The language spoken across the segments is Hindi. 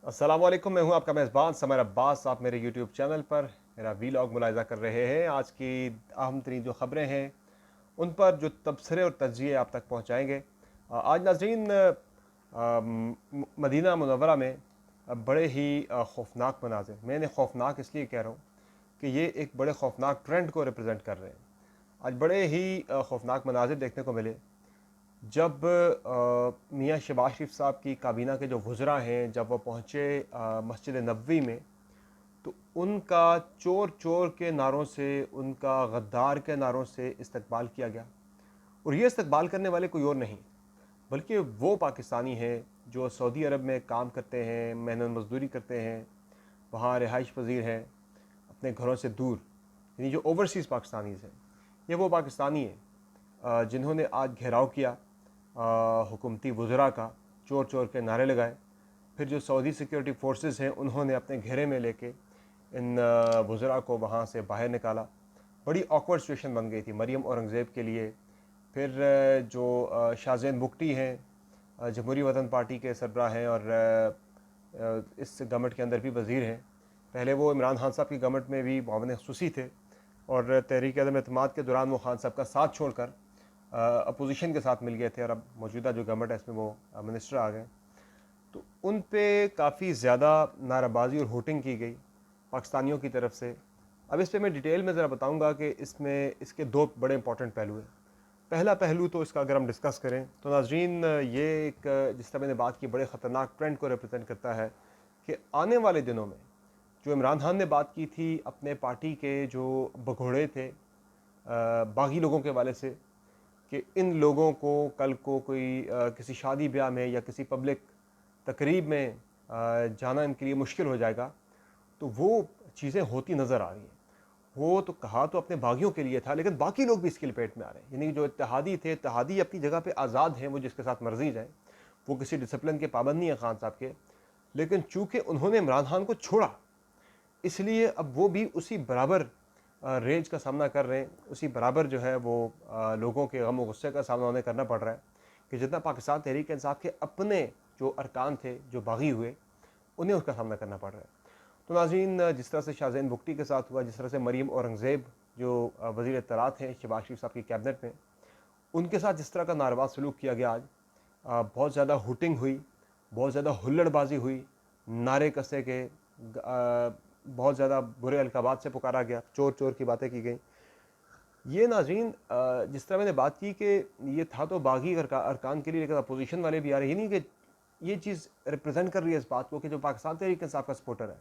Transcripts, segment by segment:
अस्सलाम वालेकुम, मैं हूं आपका मेज़बान समर अब्बास। आप मेरे यूट्यूब चैनल पर मेरा वीलॉग मुलाहिज़ा कर रहे हैं। आज की अहम तरीन जो ख़बरें हैं उन पर जो तबसरे और तजिए आप तक पहुँचाएँगे। आज नाज़रीन मदीना मुनव्वरा में बड़े ही खौफनाक मनाज़िर, मैं इन्हें खौफनाक इसलिए कह रहा हूँ कि ये एक बड़े खौफनाक ट्रेंड को रिप्रेजेंट कर रहे हैं। आज बड़े ही खौफनाक मनाज़िर देखने को मिले जब मियाँ शहबाज शरीफ साहब की काबीना के जो वज़रा हैं, जब वो पहुँचे मस्जिद नबवी में, तो उनका चोर चोर के नारों से, उनका गद्दार के नारों से इस्तकबाल किया गया। और ये इस्तकबाल करने वाले कोई और नहीं बल्कि वो पाकिस्तानी हैं जो सऊदी अरब में काम करते हैं, मेहनत मजदूरी करते हैं, वहाँ रिहाइश पजीर हैं, अपने घरों से दूर, यानी जो ओवरसीज़ पाकिस्तानीज़ हैं। ये वो पाकिस्तानी हैं जिन्होंने आज घेराव किया हुकूमती वज़रा का, चोर चोर के नारे लगाए। फिर जो सऊदी सिक्योरिटी फोर्सेस हैं उन्होंने अपने घेरे में लेके इन वज़रा को वहाँ से बाहर निकाला। बड़ी ऑकवर्ड सिचुएशन बन गई थी मरीम औरंगज़ेब के लिए। फिर जो शाहज़ैन बुगटी हैं, जमहूरी वतन पार्टी के सरबराह हैं और इस गवर्नमेंट के अंदर भी वज़ीर हैं। पहले वो इमरान खान साहब की गवर्नमेंट में भी मुआवन ख़ुसूसी थे और तहरीक अदम एतमाद के दौरान वो खान साहब का साथ छोड़कर अपोजिशन के साथ मिल गए थे और अब मौजूदा जो गवर्नमेंट है इसमें वो मिनिस्टर आ गए। तो उन पे काफ़ी ज़्यादा नाराबाजी और होटिंग की गई पाकिस्तानियों की तरफ से। अब इस पे मैं डिटेल में ज़रा बताऊंगा कि इसमें इसके दो बड़े इंपॉर्टेंट पहलू हैं। पहला पहलू तो इसका अगर हम डिस्कस करें तो नाजरीन, ये एक जिस तरह मैंने बात की बड़े ख़तरनाक ट्रेंड को रिप्रेजेंट करता है कि आने वाले दिनों में जो इमरान खान ने बात की थी अपने पार्टी के जो भगोड़े थे बागी लोगों के वाले से, कि इन लोगों को कल को कोई किसी शादी ब्याह में या किसी पब्लिक तकरीब में जाना इनके लिए मुश्किल हो जाएगा, तो वो चीज़ें होती नज़र आ रही हैं। वो तो कहा तो अपने बागियों के लिए था, लेकिन बाकी लोग भी इसके लपेट में आ रहे हैं। यानी जो इत्तेहादी थे, इत्तेहादी अपनी जगह पे आज़ाद हैं, वो जिसके साथ मर्जी जाए, वो किसी डिसिप्लिन के पाबंद नहीं है खान साहब के। लेकिन चूंकि उन्होंने इमरान खान को छोड़ा, इसलिए अब वो भी उसी बराबर रेंज का सामना कर रहे हैं, उसी बराबर जो है वो लोगों के गम और गुस्से का सामना उन्हें करना पड़ रहा है कि जितना पाकिस्तान तहरीक इंसाफ के अपने जो अरकान थे जो बागी हुए, उन्हें उसका सामना करना पड़ रहा है। तो नाज़रीन, जिस तरह से शाहज़ैन बुगटी के साथ हुआ, जिस तरह से मरीम औरंगज़ेब जो वज़ीर इत्तलात हैं शहबाज शरीफ साहब की कैबिनेट में, उनके साथ जिस तरह का नारवा सलूक किया गया आज, बहुत ज़्यादा हुटिंग हुई, बहुत ज़्यादा हुल्लड़बाजी हुई, नारे कसे के, बहुत ज़्यादा बुरे अलकाबात से पुकारा गया, चोर चोर की बातें की गई। ये नाज़रीन, जिस तरह मैंने बात की कि ये था तो बागी अरकान के लिए, लेकिन अपोजिशन वाले भी आ रहे हैं। ये नहीं कि ये चीज़ रिप्रेजेंट कर रही है इस बात को कि जो पाकिस्तान तहरीक इंसाफ का सपोर्टर है,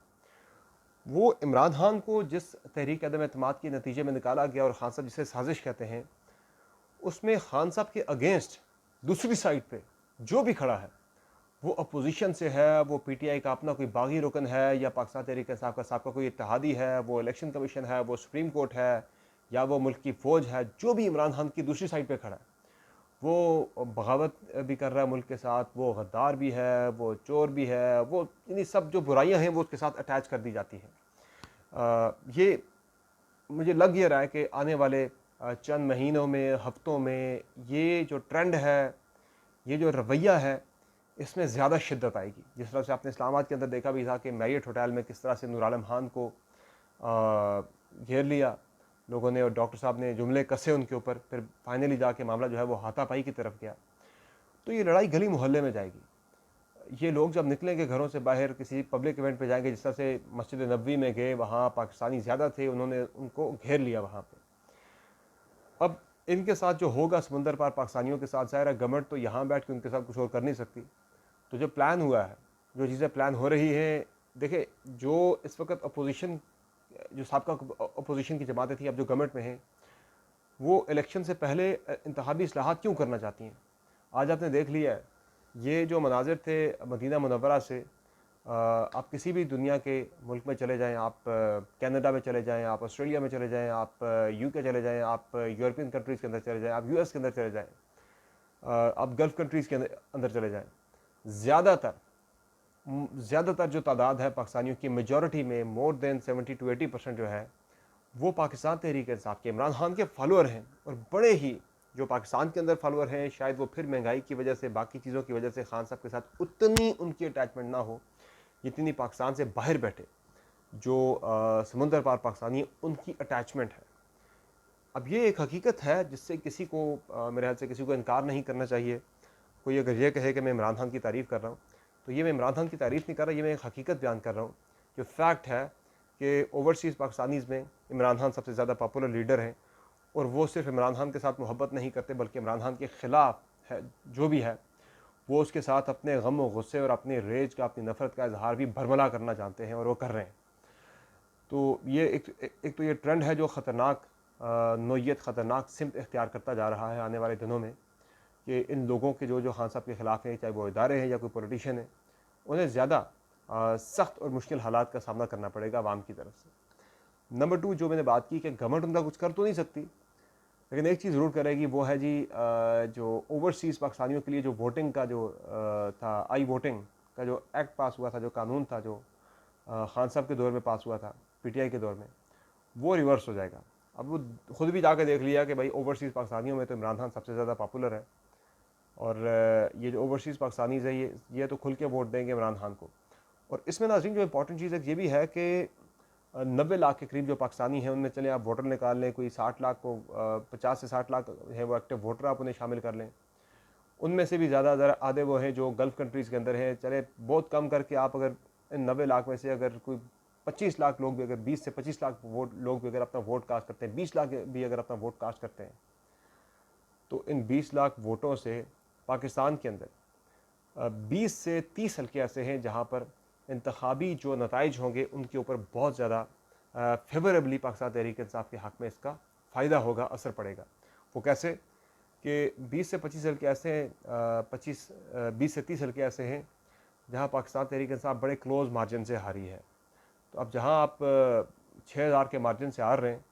वो इमरान खान को जिस तहरीक अदम एतमाद के नतीजे में निकाला गया और खान साहब जिसे साजिश कहते हैं, उसमें खान साहब के अगेंस्ट दूसरी साइड पे जो भी खड़ा है, वो अपोजिशन से है, वो पीटीआई का अपना कोई बागी रुकन है, या पाकिस्तान तहरीक इंसाफ का कोई इत्तेहादी है, वो इलेक्शन कमीशन है, वो सुप्रीम कोर्ट है, या वो मुल्क की फ़ौज है, जो भी इमरान खान की दूसरी साइड पे खड़ा है, वो बगावत भी कर रहा है मुल्क के साथ, वो गद्दार भी है, वो चोर भी है, वो यानी सब जो बुराइयां हैं वो उसके साथ अटैच कर दी जाती हैं। ये मुझे लग ये रहा है कि आने वाले चंद महीनों में, हफ्तों में, ये जो ट्रेंड है, ये जो रवैया है, इसमें ज़्यादा शिद्दत आएगी। जिस तरह से आपने इस्लामाबाद के अंदर देखा भी था कि मैरियट होटल में किस तरह से नूर आलम खान को घेर लिया लोगों ने और डॉक्टर साहब ने जुमले कसे उनके ऊपर, फिर फाइनली जाके मामला जो है वो हाथापाई की तरफ गया। तो ये लड़ाई गली मोहल्ले में जाएगी। ये लोग जब निकलेंगे घरों से बाहर, किसी पब्लिक इवेंट पे जाएंगे, जिस तरह से मस्जिद नबवी में गए, वहाँ पाकिस्तानी ज़्यादा थे, उन्होंने उनको घेर लिया वहाँ पे। अब इनके साथ जो होगा समंदर पार पाकिस्तानियों के साथ, ज़ाहिर है गवर्नमेंट तो यहाँ बैठ के उनके साथ कुछ और कर नहीं सकती। तो जो प्लान हुआ है, जो चीज़ें प्लान हो रही हैं, देखिए जो इस वक्त अपोजिशन, जो साबका अपोजिशन की जमातें थी अब जो गवर्नमेंट में हैं, वो इलेक्शन से पहले इंतखाबी इस्लाहात क्यों करना चाहती हैं। आज आपने देख लिया है, ये जो मनाजिर थे मदीना मुनव्वरा से, आप किसी भी दुनिया के मुल्क में चले जाएं, आप कनाडा में चले जाएं, आप ऑस्ट्रेलिया में चले जाएं, आप यूके चले जाएं, आप यूरोपियन कंट्रीज़ के अंदर चले जाएं, आप यूएस के अंदर चले जाएं, आप गल्फ़ कंट्रीज़ के अंदर चले जाएं, ज़्यादातर जो तादाद है पाकिस्तानियों की, मेजॉरिटी में मोर देन 70 to 80% जो है, वो पाकिस्तान तहरीक इंसाफ के इमरान खान के फॉलोअर हैं। और बड़े ही जो पाकिस्तान के अंदर फॉलोअर हैं, शायद वो फिर महंगाई की वजह से, बाकी चीज़ों की वजह से खान साहब के साथ उतनी उनकी अटैचमेंट ना हो, जितनी पाकिस्तान से बाहर बैठे जो समुंदर पार पाकिस्तानी हैं उनकी अटैचमेंट है। अब ये एक हकीकत है जिससे किसी को मेरे ख्याल से किसी को इनकार नहीं करना चाहिए। कोई अगर ये कहे कि मैं इमरान खान की तारीफ़ कर रहा हूँ, तो ये मैं इमरान खान की तारीफ़ नहीं कर रहा, ये मैं एक हकीकत बयान कर रहा हूँ। जो फैक्ट है कि ओवरसीज़ पाकिस्तानीज़ में इमरान खान सबसे ज़्यादा पॉपुलर लीडर हैं, और वो सिर्फ इमरान खान के साथ मोहब्बत नहीं करते बल्कि इमरान खान के ख़िलाफ़ है जो भी है वो उसके साथ अपने गम और गुस्से और अपने रेज का, अपनी नफ़रत का इजहार भी भरमला करना चाहते हैं, और वो कर रहे हैं। तो ये एक तो ये ट्रेंड है जो ख़तरनाक नोयत ख़तरनाक सिमत इख्तियार करता जा रहा है आने वाले दिनों में, कि इन लोगों के जो खान साहब के ख़िलाफ़ हैं, चाहे वो इदारे हैं या कोई पॉलिटिशियन है, उन्हें ज़्यादा सख्त और मुश्किल हालात का सामना करना पड़ेगा आवाम की तरफ से। नंबर 2 जो मैंने बात की कि गवर्नमेंट उनका कुछ कर तो नहीं सकती, लेकिन एक चीज़ ज़रूर करेगी, वो है जी जो ओवरसीज़ पाकिस्तानियों के लिए जो वोटिंग का जो था, आई वोटिंग का जो एक्ट पास हुआ था, जो कानून था, जो खान साहब के दौर में पास हुआ था, पीटीआई के दौर में, वो रिवर्स हो जाएगा। अब वो खुद भी जाके देख लिया कि भाई ओवरसीज़ पाकिस्तानियों में तो इमरान खान सबसे ज़्यादा पॉपुलर है, और ये जो ओवरसीज़ पाकिस्तानीज़ है ये तो खुल के वोट देंगे इमरान खान को। और इसमें नाज़रीन जो इंपॉर्टेंट चीज़ है ये भी है कि 90 लाख के करीब जो पाकिस्तानी हैं उनमें चले आप वोटर निकाल लें, कोई 60 लाख को 50 से 60 लाख है वो एक्टिव वोटर, आप उन्हें शामिल कर लें। उनमें से भी ज़्यादा आधे वो हैं जो गल्फ़ कंट्रीज़ के अंदर हैं। चले बहुत कम करके आप अगर इन 90 लाख में से अगर कोई 25 लाख लोग भी, अगर 20 से 25 लाख लोग भी अगर अपना वोट कास्ट करते हैं, 20 लाख भी अगर अपना वोट कास्ट करते हैं, तो इन 20 लाख वोटों से पाकिस्तान के अंदर 20 से 30 हल्के ऐसे हैं जहाँ पर इंतखाबी जो नताइज होंगे उनके ऊपर बहुत ज़्यादा फेवरेबली पाकिस्तान तहरीक इंसाफ के हक़ में इसका फ़ायदा होगा, असर पड़ेगा। वो कैसे कि 20 से 25 हल्के ऐसे हैं, 20 से 30 हल्के ऐसे हैं जहाँ पाकिस्तान तहरीक इंसाफ बड़े क्लोज़ मार्जिन से हारी है। तो अब जहाँ आप 6,000 के मार्जिन से हार रहे हैं,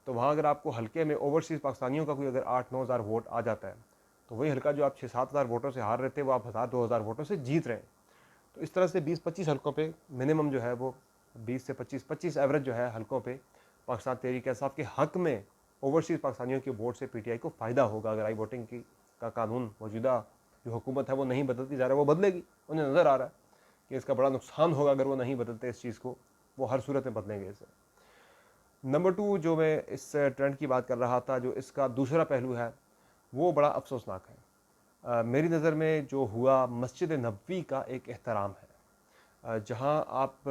तो वहाँ अगर आपको हल्के में ओवरसीज़ पाकिस्तानियों का कोई अगर 8-9 हज़ार वोट आ जाता है, तो वही हल्का जो आप 6-7 हज़ार वोटों से हार रहे थे वो आप 1,000-2 हज़ार वोटों से जीत रहे हैं। तो इस तरह से 20-25 हल्कों पे मिनिमम जो है वो 20 से 25 एवरेज जो है हल्कों पे पाकिस्तान तहरीक इंसाफ के हक़ में ओवरसीज़ पाकिस्तानियों के वोट से पीटीआई को फ़ायदा होगा। अगर आई वोटिंग का कानून मौजूदा जो हुकूमत है वो नहीं बदलती जा रहा है, वो बदलेगी। उन्हें नज़र आ रहा है कि इसका बड़ा नुकसान होगा अगर वो नहीं बदलते इस चीज़ को, वो हर सूरत में बदलेंगे इसे। नंबर 2 जो मैं इस ट्रेंड की बात कर रहा था, जो इसका दूसरा पहलू है वो बड़ा अफसोसनाक है। मेरी नज़र में जो हुआ मस्जिद नबवी का एक एहतराम है, जहाँ आप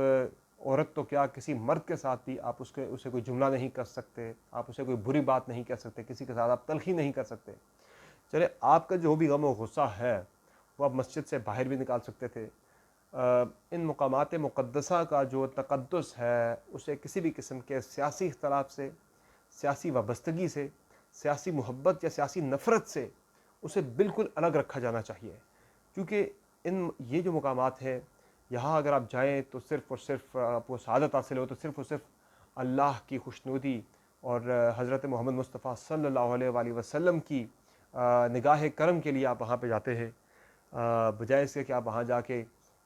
औरत तो क्या किसी मर्द के साथ भी आप उसे कोई जुमला नहीं कर सकते, आप उसे कोई बुरी बात नहीं कह सकते, किसी के साथ आप तलखी नहीं कर सकते। चले आपका जो भी गम और गुस्सा है वो आप मस्जिद से बाहर भी निकाल सकते थे। इन मकामात मुक़द्दसा का जो तक़द्दुस है उसे किसी भी किस्म के सियासी इख्तलाफ से, सियासी वाबस्तगी से, सियासी मोहब्बत या सियासी नफ़रत से उसे बिल्कुल अलग रखा जाना चाहिए। क्योंकि ये जो मकामात हैं, यहाँ अगर आप जाएँ तो सिर्फ़ और सिर्फ आपको सआदत हासिल हो तो सिर्फ़ और सिर्फ अल्लाह की खुशनुदी और हज़रत मोहम्मद मुस्तफ़ा सल्लल्लाहु अलैहि वसल्लम की निगाह करम के लिए आप वहाँ पे जाते हैं, बजाय इसके कि आप वहाँ जाके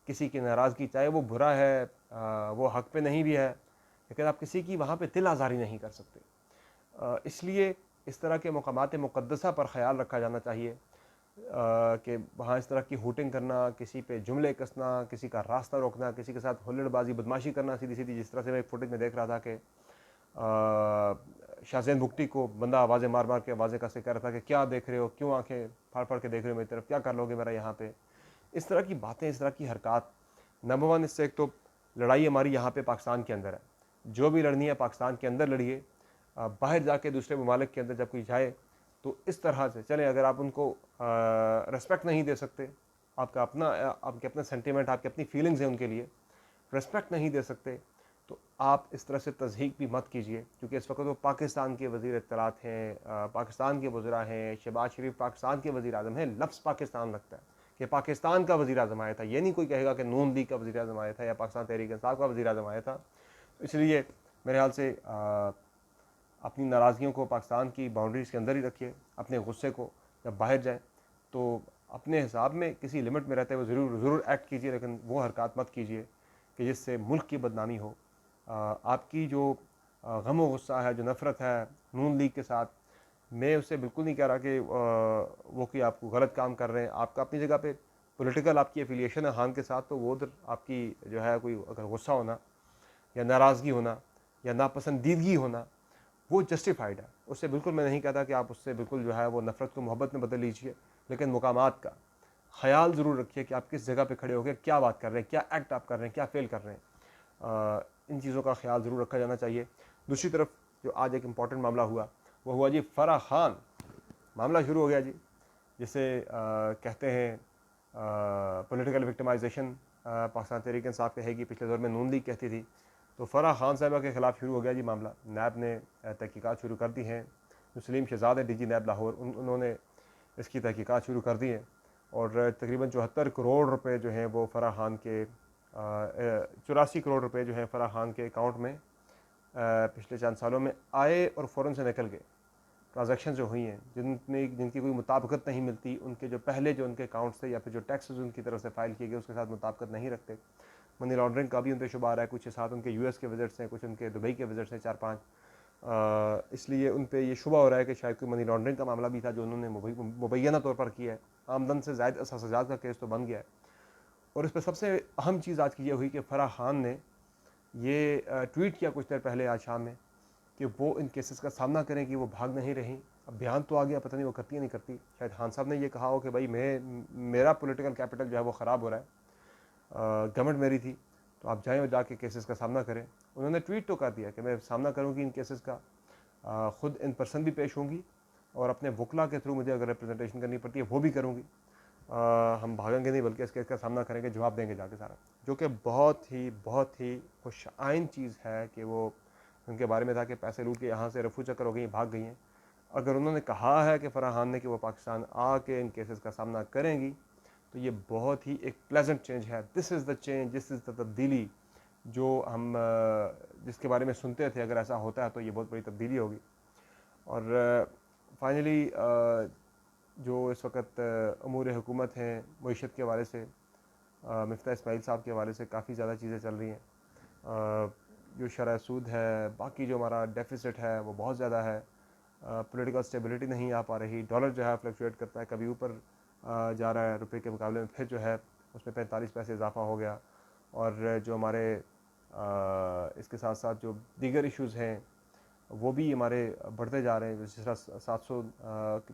किसी की नाराज़गी, चाहे वो बुरा है, वो हक़ पे नहीं भी है, लेकिन आप किसी की वहाँ पे दिल आज़ारी नहीं कर सकते। इसलिए इस तरह के मकामात मुक़द्दसा पर ख़याल रखा जाना चाहिए कि वहाँ इस तरह की हूटिंग करना, किसी पे जुमले कसना, किसी का रास्ता रोकना, किसी के साथ हुल्लड़बाजी बदमाशी करना सीधी सीधी, जिस तरह से मैं एक फुटेज में देख रहा था कि शाहज़ैन बुगटी को बंदा आवाज़ें मार मार के आवाज़ें कसके कह रहा था कि क्या देख रहे हो, क्यों आंखें फाड़ फाड़ के देख रहे हो मेरी तरफ, क्या कर लोगे मेरा यहाँ पे। इस तरह की बातें, इस तरह की हरकत, नंबर 1 इससे एक तो लड़ाई हमारी यहाँ पे पाकिस्तान के अंदर है, जो भी लड़नी है पाकिस्तान के अंदर लड़िए। बाहर जाके दूसरे ममालिक के अंदर जब कोई जाए तो इस तरह से चले, अगर आप उनको रेस्पेक्ट नहीं दे सकते, आपके अपना सेंटिमेंट, आपकी अपनी फीलिंग्स हैं उनके लिए, रेस्पेक्ट नहीं दे सकते, तो आप इस तरह से तज़हीक भी मत कीजिए। क्योंकि इस वक्त वो पाकिस्तान के वज़ीर इत्तलात हैं, पाकिस्तान के वज़रा हैं, शहबाज शरीफ पाकिस्तान के वज़ीर आज़म हैं। लफ्ज़ पाकिस्तान लगता है कि पाकिस्तान का वज़ीर आज़म आया था, ये नहीं कोई कहेगा कि नून लीग का वज़ीर आज़म आया था या पाकिस्तान तहरीक इंसाफ का वज़ीर आज़म आया था। तो इसलिए मेरे ख्याल से अपनी नाराज़गियों को पाकिस्तान की बाउंड्रीज़ के अंदर ही रखिए। अपने गुस्से को जब बाहर जाए तो अपने हिसाब में किसी लिमिट में रहते हुए ज़रूर एक्ट कीजिए, लेकिन वो हरकत मत कीजिए कि जिससे मुल्क की बदनामी हो। आपकी जो गम व गुस्सा है, जो नफ़रत है नून लीग के साथ, मैं उससे बिल्कुल नहीं कह रहा कि वो कि आपको गलत काम कर रहे हैं। आपका अपनी जगह पे पॉलिटिकल आपकी एफिलिएशन है खान के साथ, तो वो उधर आपकी जो है कोई अगर गुस्सा होना या नाराज़गी होना या नापसंदीदगी होना वो जस्टिफाइड है। उससे बिल्कुल मैं नहीं कहता कि आप उससे बिल्कुल जो है वो नफ़रत को मोहब्बत में बदल लीजिए, लेकिन मुकामात का ख्याल ज़रूर रखिए कि आप किस जगह पे खड़े होकर क्या बात कर रहे हैं, क्या एक्ट आप कर रहे हैं, क्या फेल कर रहे हैं। इन चीज़ों का ख्याल ज़रूर रखा जाना चाहिए। दूसरी तरफ जो आज एक इम्पॉर्टेंट मामला हुआ वो हुआ जी फ़राह खान। मामला शुरू हो गया जी, जिसे कहते हैं पॉलिटिकल विक्टिमाइजेशन। पाकिस्तान तहरीक इंसाफ कहेगी, पिछले दौर में नून लीग कहती थी। तो फ़राह खान साहिबा के ख़िलाफ़ शुरू हो गया जी मामला। नैब ने तहकीकात शुरू कर दी हैं। जो सलीम शहजाद है डीजी नैब लाहौर, उन्होंने इसकी तहकीकात शुरू कर दी है और तकरीबन 74 करोड़ रुपए जो हैं वो फ़राह खान के 84 करोड़ रुपए जो हैं फ़राह खान के अकाउंट में पिछले चंद सालों में आए और फ़ौरन से निकल गए। ट्रांजैक्शन जो हुई हैं जिनकी कोई मुताबिकत नहीं मिलती, उनके जो पहले जो उनके अकाउंट्स थे या फिर जो टैक्सेस उनकी तरफ से फ़ाइल किए गए उसके साथ मुताबिकत नहीं रखते। मनी लॉन्ड्रिंग का भी उन पर शुबा आ रहा है। कुछ साथ उनके यूएस के विजिट्स हैं, कुछ उनके दुबई के विजिट्स हैं 4-5। इसलिए उन पर यह शुबा हो रहा है कि शायद कोई मनी लॉन्ड्रिंग का मामला भी था जो उन्होंने मुबैना तौर पर किया है। आमदन से ज़ायद असासाजात का केस तो बन गया है। और इस पर सबसे अहम चीज़ आज की ये हुई कि फ़राह खान ने ये ट्वीट किया कुछ देर पहले आज शाम में कि वो इन केसेस का सामना करें, कि वो भाग नहीं रही। अब बयान तो आ गया, पता नहीं वो करती है नहीं करती। शायद खान साहब ने ये कहा हो कि भाई मेरा पॉलिटिकल कैपिटल जो है वो ख़राब हो रहा है, गवर्नमेंट मेरी थी, तो आप जाएँ और जाके केसेस का सामना करें। उन्होंने ट्वीट तो कर दिया कि मैं सामना करूँगी इन केसेस का, ख़ुद इन पर्सन भी पेश होंगी और अपने वकला के थ्रू मुझे अगर रिप्रेजेंटेशन करनी पड़ती है वो भी करूँगी। हम भागेंगे नहीं बल्कि इस केस का सामना करेंगे, जवाब देंगे जाके सारा। जो कि बहुत ही खुश आइन चीज़ है कि वो उनके बारे में था कि पैसे लूट के यहाँ से रफू चक्कर हो गई, भाग गई हैं। अगर उन्होंने कहा है कि फ़राह खान ने कि वो पाकिस्तान आके इन केसेस का सामना करेंगी, तो ये बहुत ही एक प्लेजेंट चेंज है। This is the change, this is the तब्दीली जो हम जिसके बारे में सुनते थे। अगर ऐसा होता है तो ये बहुत बड़ी तब्दीली होगी। और फाइनली जो इस वक्त अमूर हुकूमत हैं मईशत के हवाले से, मिफ्ता इस्माइल साहब के हवाले से काफ़ी ज़्यादा चीज़ें चल रही हैं। जो शरह सूद है, बाकी जो हमारा डेफिसिट है वो बहुत ज़्यादा है। पॉलिटिकल स्टेबिलिटी नहीं आ पा रही। डॉलर जो है फ्लक्चुएट करता है, कभी ऊपर जा रहा है रुपए के मुकाबले में, फिर जो है उसमें 45 पैसे इजाफा हो गया। और जो हमारे इसके साथ साथ जो दीगर इश्यूज़ हैं वो भी हमारे बढ़ते जा रहे हैं। जिस तरह 700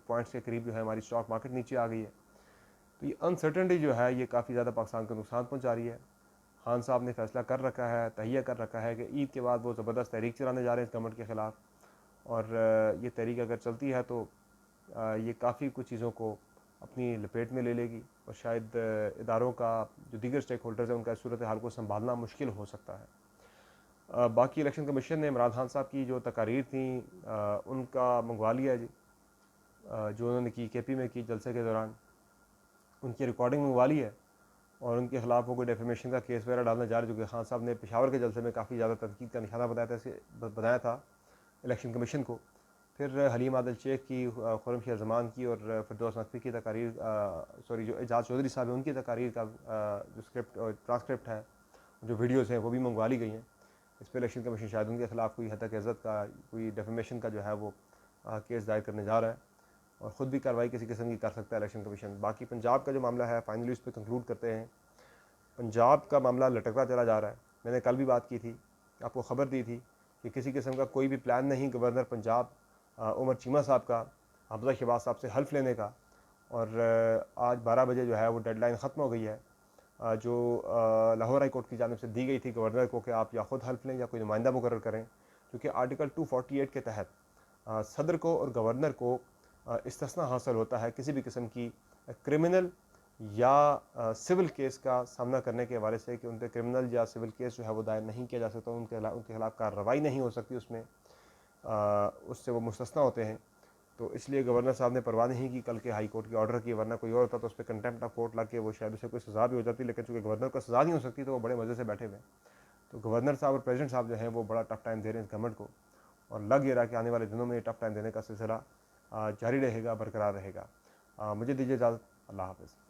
पॉइंट्स के करीब जो है हमारी स्टॉक मार्केट नीचे आ गई है। तो ये अनसर्टेनिटी जो है ये काफ़ी ज़्यादा पाकिस्तान को नुकसान पहुँचा रही है। खान साहब ने फैसला कर रखा है, तहिया कर रखा है कि ईद के बाद वो ज़बरदस्त तहरीक चलाने जा रहे हैं इस गवर्नमेंट के ख़िलाफ़। और ये तहरीक अगर चलती है तो ये काफ़ी कुछ चीज़ों को अपनी लपेट में ले लेगी और शायद इदारों का जो दीगर स्टेक होल्डर्स हैं उनका इस सूरत हाल को संभालना मुश्किल हो सकता है। बाकी इलेक्शन कमीशन ने इमरान खान साहब की जो तकारीर थी उनका मंगवा लिया है जी। जो उन्होंने की KP में की जलसे के दौरान, उनकी रिकॉर्डिंग मंगवा ली है और उनके खिलाफ वो कोई डेफेमेशन का केस वगैरह डालने जा रहे, जो कि खान साहब ने पेशावर के जलसे में काफ़ी ज़्यादा तनकीद का निशाना बताया था इलेक्शन कमीशन को। फिर हलीम आदिल शेख की, खुर्रम शाह ज़मान की और फिरदौस नकवी की तकारीर, जो एजाज चौधरी साहब हैं उनकी तकारीर का जो स्क्रिप्ट और ट्रांसक्रिप्ट है, जो वीडियोज़ हैं वो भी मंगवा ली गई हैं। इस पर इलेक्शन कमीशन शायद उनके खिलाफ कोई हद तक इज़्ज़त का, कोई डेफेमेशन का जो है वो केस दायर करने जा रहा है और ख़ुद भी कार्रवाई किसी किस्म की कर सकता है इलेक्शन कमीशन। बाकी पंजाब का जो मामला है फाइनली उस पर कंक्लूड करते हैं। पंजाब का मामला लटकता चला जा रहा है। मैंने कल भी बात की थी, आपको ख़बर दी थी कि किसी किस्म का कोई भी प्लान नहीं गवर्नर पंजाब उमर चीमा साहब का हमजा शहबाज साहब से हल्फ लेने का। और आज 12 बजे जो है वो डेडलाइन ख़त्म हो गई है जो लाहौर हाई कोर्ट की जानिब से दी गई थी गवर्नर को कि आप या ख़ुद हल्फ लें या कोई नुमाइंदा मुकर्रर करें, क्योंकि आर्टिकल 248 के तहत सदर को और गवर्नर को इस्तिस्ना हासिल होता है किसी भी किस्म की क्रिमिनल या सिविल केस का सामना करने के हवाले से, कि उन पर क्रिमिनल या सिविल केस जो है वो दायर नहीं किया जा सकता, उनके खिलाफ कार्रवाई नहीं हो सकती उसमें, उससे वो मुस्तस्ना होते हैं। तो इसलिए गवर्नर साहब ने परवाह नहीं की कल के हाई कोर्ट के ऑर्डर की, वरना कोई और होता तो उस पर कंटेम्प्ट ऑफ कोर्ट लग के वो शायद उसे कोई सज़ा भी हो जाती। लेकिन चूँकि गवर्नर को सज़ा नहीं हो सकती तो वो बड़े मज़े से बैठे हुए। तो गवर्नर साहब और प्रेसिडेंट साहब जो हैं वो बड़ा टफ टाइम दे रहे हैं इस गवर्नमेंट को, और लग ये रहा कि आने वाले दिनों में ये टफ टाइम देने का सिलसिला जारी रहेगा, बरकरार रहेगा। मुझे दीजिए इजाज़त। अल्लाह हाफ़िज़।